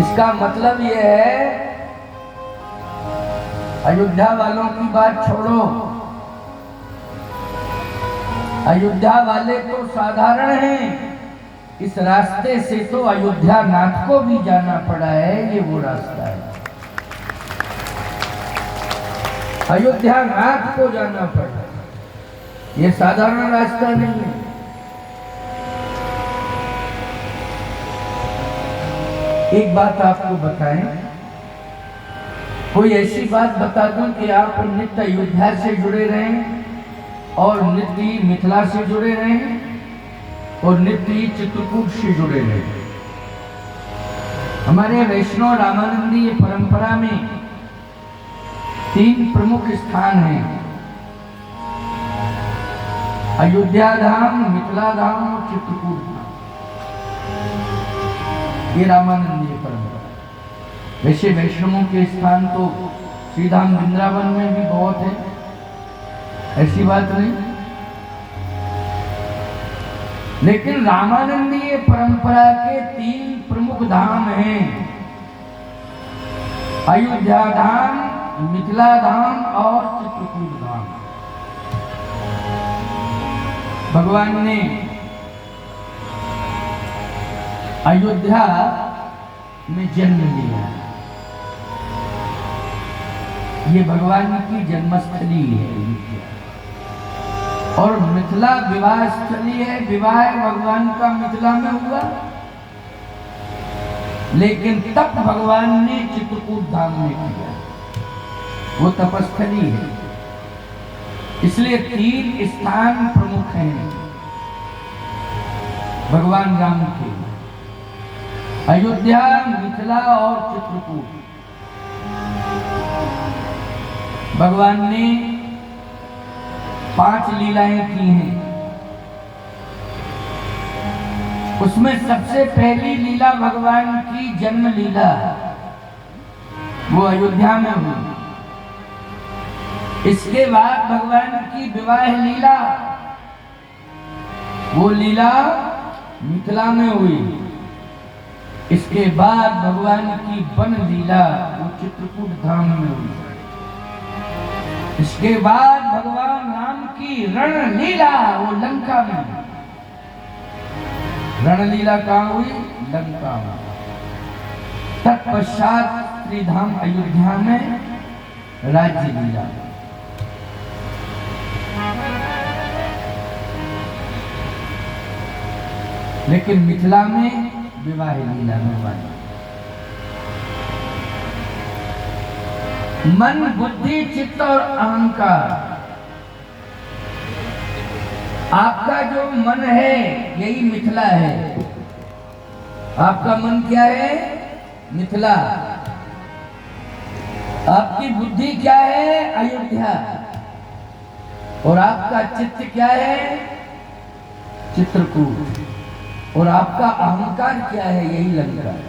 इसका मतलब यह है, अयोध्या वालों की बात छोड़ो, अयोध्या वाले तो साधारण हैं, इस रास्ते से तो अयोध्या नाथ को भी जाना पड़ा है। ये वो रास्ता है, अयोध्या नाथ को जाना पड़ा, ये साधारण रास्ता नहीं है। एक बात आपको बताएं, कोई ऐसी बात बता दूं कि आप नित्य अयोध्या से जुड़े रहें और नित्य ही मिथिला से जुड़े रहें और नित्य ही चित्रकूट से जुड़े रहें। हमारे वैष्णव रामानंदीय परंपरा में 3 प्रमुख स्थान हैं, अयोध्या धाम, मिथिला धाम और चित्रकूट धाम। ये रामानंदीय परंपरा। वैसे वैष्णवों के स्थान तो श्रीधाम वृंदावन में भी बहुत है, ऐसी बात नहीं, लेकिन रामानंदीय परंपरा के 3 प्रमुख धाम हैं, अयोध्या धाम, मिथिला धाम और चित्रकूट धाम। भगवान ने अयोध्या में जन्म लिया, ये भगवान की जन्मस्थली है, और मिथिला विवाह स्थली है, विवाह भगवान का मिथिला में हुआ, लेकिन तप भगवान ने चित्रकूट धाम में किया, वो तपस्थली है। इसलिए 3 स्थान प्रमुख हैं भगवान राम के, अयोध्या, मिथिला और चित्रकूट। भगवान ने 5 लीलाएं की हैं, उसमें सबसे पहली लीला भगवान की जन्म लीला, वो अयोध्या में हुई। इसके बाद भगवान की विवाह लीला, वो लीला मिथिला में हुई। इसके बाद भगवान की वन लीला, वो चित्रकूट धाम में हुई। इसके बाद भगवान राम की रण लीला, वो लंका में हुई। रण लीला कहाँ हुई? लंका में। तत्पश्चात श्रीधाम अयोध्या में राज्य लीला। लेकिन मिथिला में विवाह लीला भगवान। मन, बुद्धि, चित्त और अहंकार, आपका जो मन है यही मिथिला है। आपका मन क्या है? मिथिला। आपकी बुद्धि क्या है? अयोध्या। और आपका चित्त क्या है? चित्रकूट। और आपका अहंकार क्या है? यही लंका है।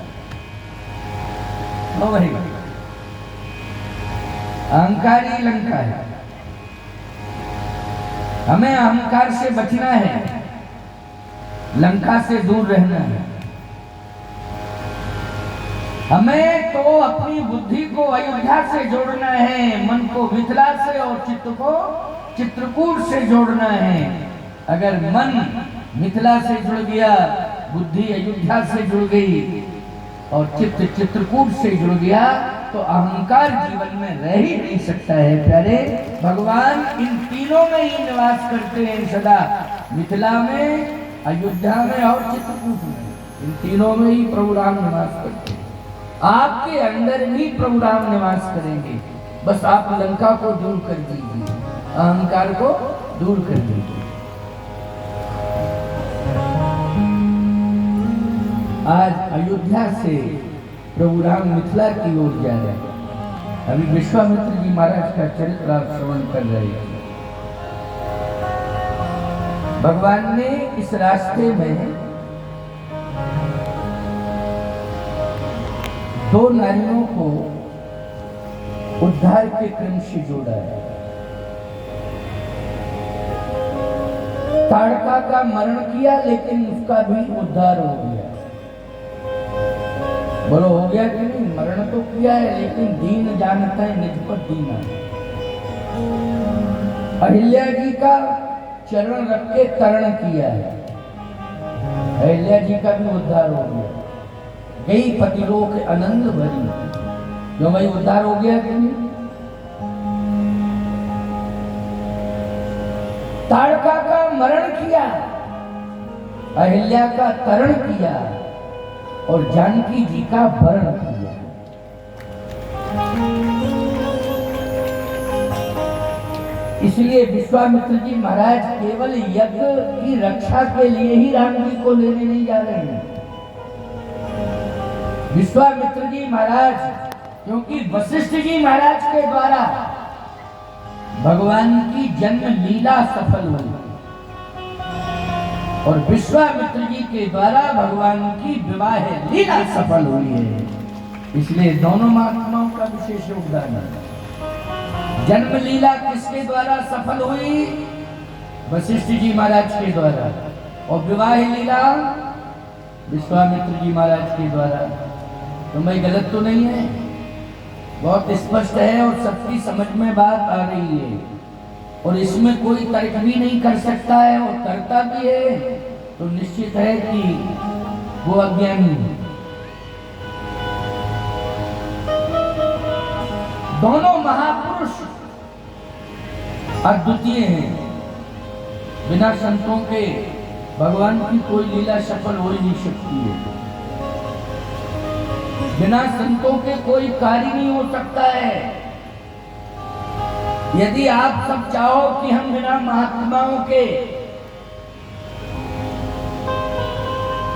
वही अहंकार ही लंका है। हमें अहंकार से बचना है, लंका से दूर रहना है। हमें तो अपनी बुद्धि को अयोध्या से जोड़ना है, मन को मिथिला से और चित्त को चित्रकूट से जोड़ना है। अगर मन मिथिला से जुड़ गया, बुद्धि अयोध्या से जुड़ गई और चित्त चित्रकूट से जुड़ गया, तो अहंकार जीवन में रह ही नहीं सकता है। प्यारे, भगवान इन तीनों में ही निवास करते हैं सदा, मिथिला में, अयोध्या में और चित्रकूट में। इन तीनों में ही प्रभु राम निवास करते हैं। आपके अंदर भी प्रभु राम निवास करेंगे, बस आप लंका को दूर कर दीजिए, अहंकार को दूर कर दीजिए। आज अयोध्या से प्रभु राम मिथिला की ओर जा रहे हैं। अभी विश्वामित्र जी महाराज का चरित्र आप श्रवण कर रहे हैं। भगवान ने इस रास्ते में 2 नारियों को उद्धार के क्रम से जोड़ा है। ताड़का का मरण किया, लेकिन उसका भी उद्धार हो गया। बोलो हो गया कि नहीं? मरण तो किया है, लेकिन दीन जानता है निज पर दीना। अहिल्या जी का चरण रख के तरण किया है, अहिल्या जी का भी उद्धार हो गया। गई पतिलोक आनंद भरी, जो भाई उद्धार हो गया कि नहीं? ताड़का का मरण किया, अहिल्या का तरण किया और जानकी जी का वरण किया। इसलिए विश्वामित्र जी महाराज केवल यज्ञ की रक्षा के लिए ही राम जी को लेने नहीं जा रहे हैं। विश्वामित्र जी महाराज, क्योंकि वशिष्ठ जी महाराज के द्वारा भगवान की जन्म लीला सफल हुई और विश्वामित्र जी के द्वारा भगवान की विवाह लीला सफल हुई है। इसलिए दोनों महात्माओं का विशेष योगदान है। जन्म लीला किसके द्वारा सफल हुई? वशिष्ठ जी महाराज के द्वारा, और विवाह लीला विश्वामित्र जी महाराज के द्वारा। तो मैं गलत तो नहीं है? बहुत स्पष्ट है और सबकी समझ में बात आ रही है, और इसमें कोई तर्क भी नहीं कर सकता है, और करता भी है तो निश्चित है कि वो अज्ञानी है। दोनों महापुरुष अद्वितीय हैं। बिना संतों के भगवान की कोई लीला सफल हो ही नहीं सकती है। बिना संतों के कोई कार्य नहीं हो सकता है। यदि आप सब चाहो कि हम बिना महात्माओं के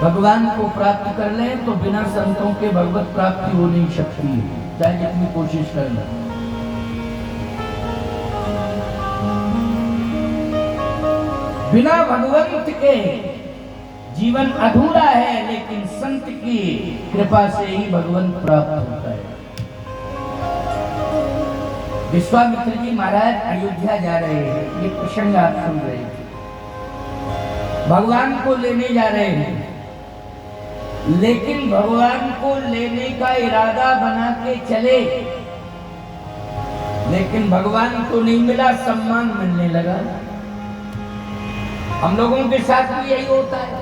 भगवान को प्राप्त कर लें, तो बिना संतों के भगवत प्राप्ति हो नहीं सकती, चाहे जितनी कोशिश कर लें। बिना भगवंत के जीवन अधूरा है, लेकिन संत की कृपा से ही भगवंत प्राप्त होता है। विश्वामित्र जी महाराज अयोध्या जा रहे हैं, ये प्रसंग आप सुन रहे थे। भगवान को लेने जा रहे हैं, लेकिन भगवान को लेने का इरादा बना के चले, लेकिन भगवान को नहीं मिला, सम्मान मिलने लगा। हम लोगों के साथ भी यही होता है।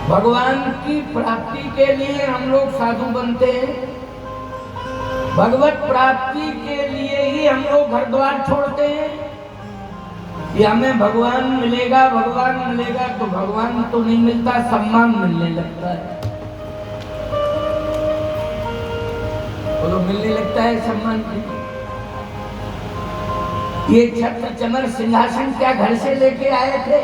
भगवान की प्राप्ति के लिए हम लोग साधु बनते हैं, भगवत प्राप्ति के लिए ही हम लोग घर द्वार छोड़ते हैं कि हमें भगवान मिलेगा, भगवान मिलेगा। तो भगवान तो नहीं मिलता, सम्मान मिलने लगता है। बोलो, मिलने लगता है सम्मान। ये छत्र चमर सिंहासन क्या घर से लेके आए थे?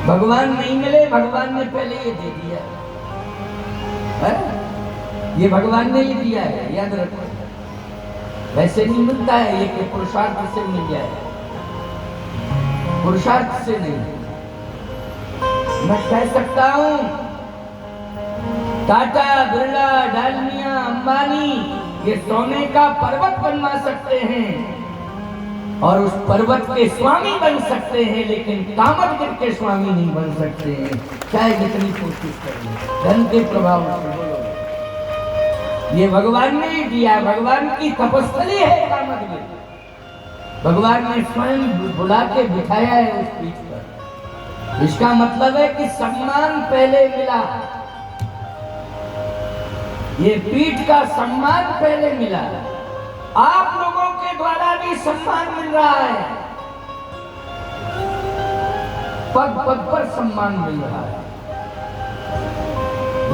भगवान नहीं मिले, भगवान ने पहले ये दे दिया है? ये भगवान ने ही दिया है, याद रखो। वैसे नहीं मिलता है ये कि पुरुषार्थ से मिल जाए, पुरुषार्थ से नहीं। मैं कह सकता हूं टाटा, बिरला, डालमिया, अंबानी ये सोने का पर्वत बनवा सकते हैं और उस पर्वत के स्वामी बन सकते हैं, लेकिन कामतगिर के स्वामी नहीं बन सकते हैं, चाहे जितनी कोशिश करें धन के प्रभाव से। ये भगवान ने ही दिया, भगवान की तपस्थली है कामतगिर। भगवान ने स्वयं बुला के बिठाया है उस पीठ पर। इसका मतलब है कि सम्मान पहले मिला, ये पीठ का सम्मान पहले मिला। आप लोगों के द्वारा भी सम्मान मिल रहा है, पद पद पर सम्मान मिल रहा है,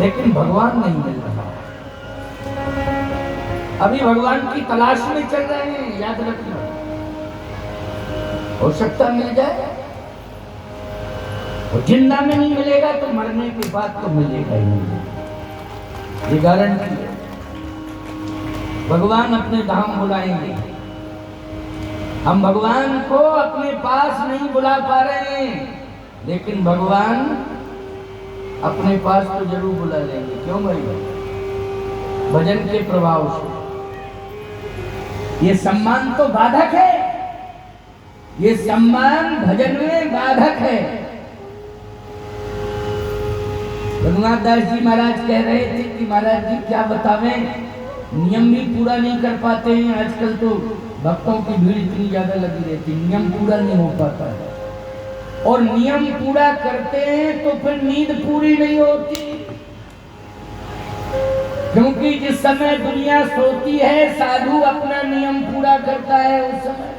लेकिन भगवान नहीं मिल रहा। अभी भगवान की तलाश में चल रहे हैं, याद रखना। हो सकता मिल जाए, और जिंदा में नहीं मिलेगा तो मरने के बाद तो मिलेगा ही नहीं, ये गारंटी है। भगवान अपने धाम बुलाएंगे, हम भगवान को अपने पास नहीं बुला पा रहे हैं, लेकिन भगवान अपने पास तो जरूर बुला लेंगे। क्यों भाई? भजन के प्रभाव से। ये सम्मान तो बाधक है, ये सम्मान भजन में बाधक है। रघुनाथ दास जी महाराज कह रहे थे कि महाराज जी क्या बतावें, नियम भी पूरा नहीं कर पाते हैं। आजकल तो भक्तों की भीड़ इतनी ज्यादा लगी रहती, नियम पूरा नहीं हो पाता है। और नियम पूरा करते हैं तो फिर नींद पूरी नहीं होती, क्योंकि जिस समय दुनिया सोती है साधु अपना नियम पूरा करता है उस समय।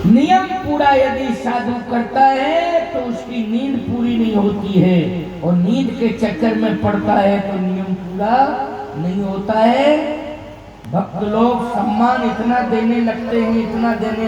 नियम पूरा यदि साधु करता है तो उसकी नींद पूरी नहीं होती है, और नींद के चक्कर में पड़ता है तो नियम पूरा नहीं होता है। भक्त लोग सम्मान इतना देने लगते हैं, इतना देने